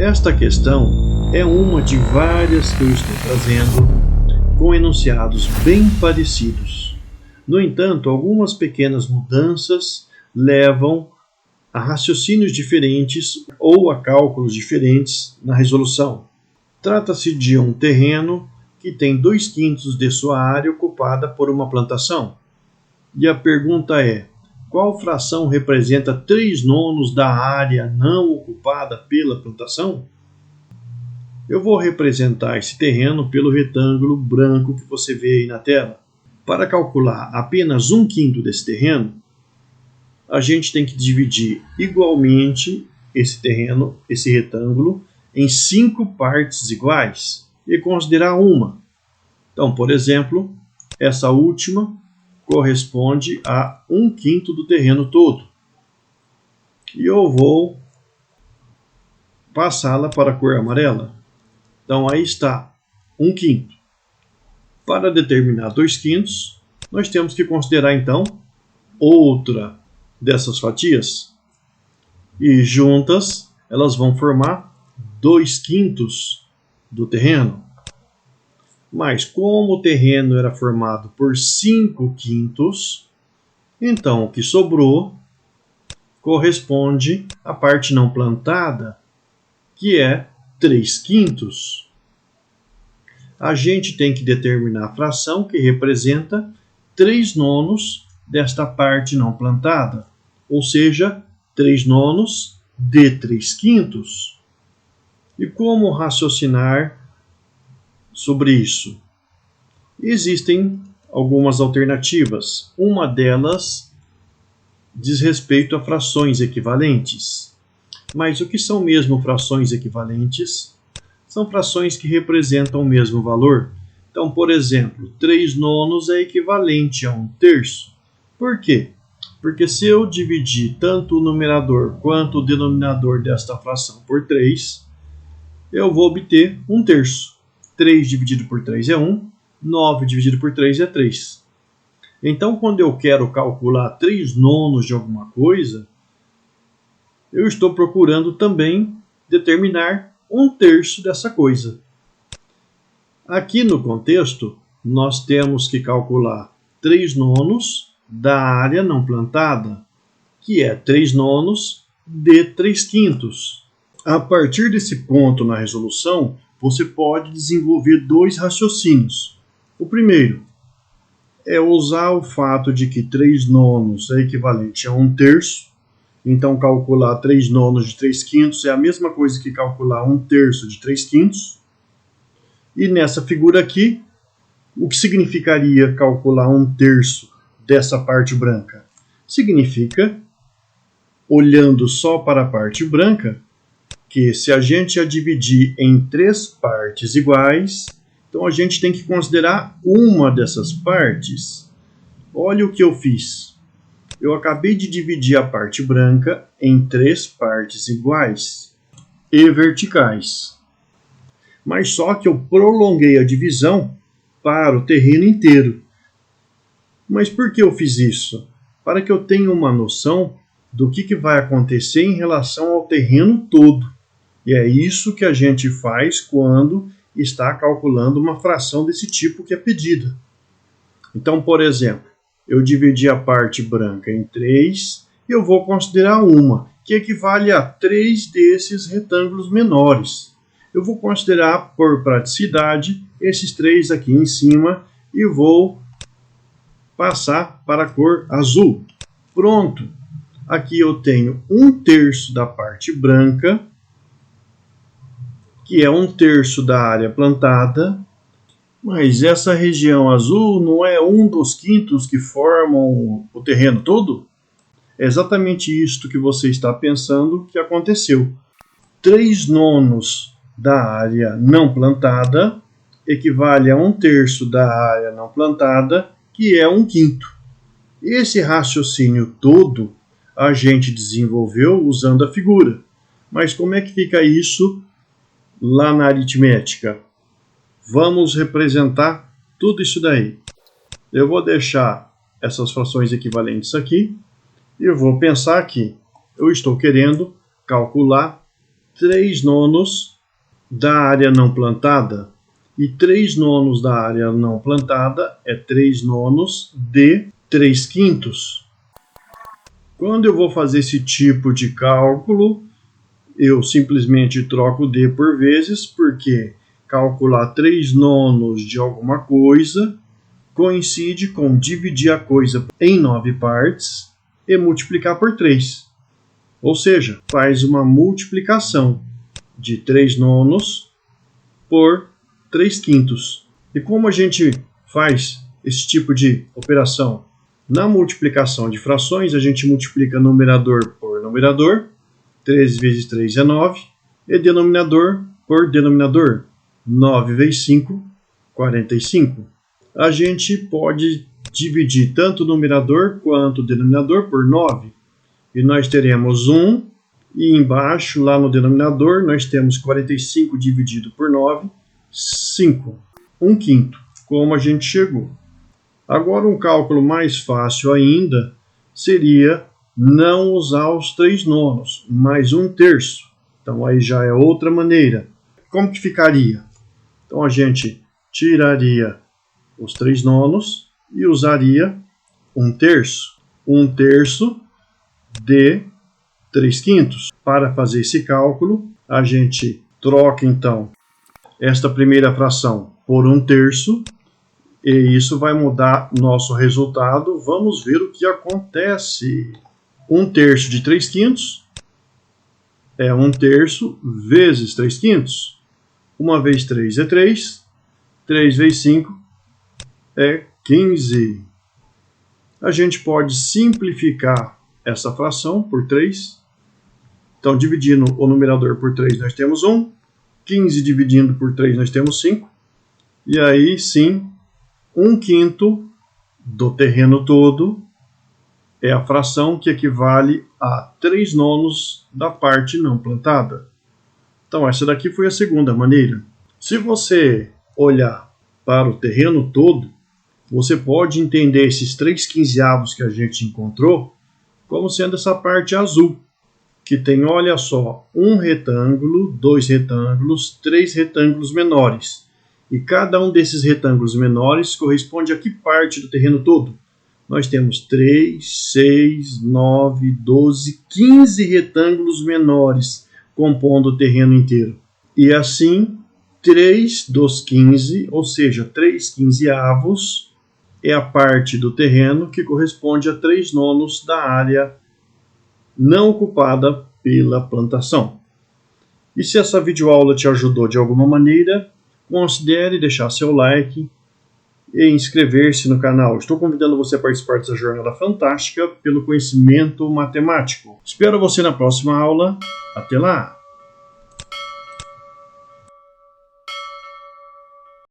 Esta questão é uma de várias que eu estou trazendo com enunciados bem parecidos. No entanto, algumas pequenas mudanças levam a raciocínios diferentes ou a cálculos diferentes na resolução. Trata-se de um terreno que tem 2/5 de sua área ocupada por uma plantação. E a pergunta é: qual fração representa 3/9 da área não ocupada pela plantação? Eu vou representar esse terreno pelo retângulo branco que você vê aí na tela. Para calcular apenas 1/5 desse terreno, a gente tem que dividir igualmente esse terreno, esse retângulo, em 5 partes iguais e considerar uma. Então, por exemplo, essa última corresponde a 1/5 do terreno todo. E eu vou passá-la para a cor amarela. Então, aí está, 1/5. Para determinar 2/5, nós temos que considerar, então, outra dessas fatias. E juntas, elas vão formar 2/5 do terreno. Mas como o terreno era formado por 5/5, então o que sobrou corresponde à parte não plantada, que é 3/5. A gente tem que determinar a fração que representa 3/9 desta parte não plantada, ou seja, 3/9 de 3/5. E como raciocinar sobre isso? Existem algumas alternativas. Uma delas diz respeito a frações equivalentes. Mas o que são mesmo frações equivalentes? São frações que representam o mesmo valor. Então, por exemplo, 3/9 é equivalente a 1/3. Por quê? Porque se eu dividir tanto o numerador quanto o denominador desta fração por 3, eu vou obter 1/3. 3 dividido por 3 é 1, 9 dividido por 3 é 3. Então, quando eu quero calcular 3/9 de alguma coisa, eu estou procurando também determinar 1/3 dessa coisa. Aqui no contexto, nós temos que calcular 3/9 da área não plantada, que é 3/9 de 3/5. A partir desse ponto na resolução, você pode desenvolver 2 raciocínios. O primeiro é usar o fato de que 3/9 é equivalente a 1/3. Então, calcular 3/9 de 3/5 é a mesma coisa que calcular 1/3 de 3/5. E nessa figura aqui, o que significaria calcular 1/3 dessa parte branca? Significa, olhando só para a parte branca, que se a gente a dividir em 3 partes iguais, então a gente tem que considerar uma dessas partes. Olha o que eu fiz. Eu acabei de dividir a parte branca em 3 partes iguais e verticais. Mas só que eu prolonguei a divisão para o terreno inteiro. Mas por que eu fiz isso? Para que eu tenha uma noção do que vai acontecer em relação ao terreno todo. E é isso que a gente faz quando está calculando uma fração desse tipo que é pedida. Então, por exemplo, eu dividi a parte branca em 3 e eu vou considerar uma, que equivale a 3 desses retângulos menores. Eu vou considerar, por praticidade, esses 3 aqui em cima e vou passar para a cor azul. Pronto! Aqui eu tenho 1/3 da parte branca, que é 1/3 da área plantada, mas essa região azul não é 1/5 que formam o terreno todo? É exatamente isto que você está pensando que aconteceu. 3/9 da área não plantada equivale a 1/3 da área não plantada, que é 1/5. Esse raciocínio todo a gente desenvolveu usando a figura. Mas como é que fica isso lá na aritmética? Vamos representar tudo isso daí. Eu vou deixar essas frações equivalentes aqui e eu vou pensar que eu estou querendo calcular 3 nonos da área não plantada. E 3 nonos da área não plantada é 3 nonos de 3/5. Quando eu vou fazer esse tipo de cálculo, eu simplesmente troco D por vezes, porque calcular 3 nonos de alguma coisa coincide com dividir a coisa em 9 partes e multiplicar por 3. Ou seja, faz uma multiplicação de 3 nonos por 3/5. E como a gente faz esse tipo de operação? Na multiplicação de frações, a gente multiplica numerador por numerador. 3 vezes 3 é 9. E denominador por denominador. 9 vezes 5, 45. A gente pode dividir tanto o numerador quanto o denominador por 9. E nós teremos 1. E embaixo, lá no denominador, nós temos 45 dividido por 9, 5. 1/5. Como a gente chegou. Agora, um cálculo mais fácil ainda seria não usar os 3 nonos, mas 1/3. Então, aí já é outra maneira. Como que ficaria? Então, a gente tiraria os 3 nonos e usaria 1/3. 1/3 de 3/5. Para fazer esse cálculo, a gente troca, então, esta primeira fração por 1/3. E isso vai mudar nosso resultado. Vamos ver o que acontece. 1/3 de 3/5 é 1/3 vezes 3/5. 1 vezes 3 é 3. 3 vezes 5 é 15. A gente pode simplificar essa fração por 3. Então, dividindo o numerador por 3, nós temos 1. 15 dividindo por 3, nós temos 5. E aí, sim, 1/5 do terreno todo é a fração que equivale a 3 nonos da parte não plantada. Então, essa daqui foi a segunda maneira. Se você olhar para o terreno todo, você pode entender esses 3/15 que a gente encontrou como sendo essa parte azul, que tem, olha só, um retângulo, 2 retângulos, 3 retângulos menores. E cada um desses retângulos menores corresponde a que parte do terreno todo? Nós temos 3, 6, 9, 12, 15 retângulos menores compondo o terreno inteiro. E assim, 3 dos 15, ou seja, 3/15, é a parte do terreno que corresponde a 3 nonos da área não ocupada pela plantação. E se essa videoaula te ajudou de alguma maneira, considere deixar seu like e inscrever-se no canal. Estou convidando você a participar dessa jornada fantástica pelo conhecimento matemático. Espero você na próxima aula. Até lá!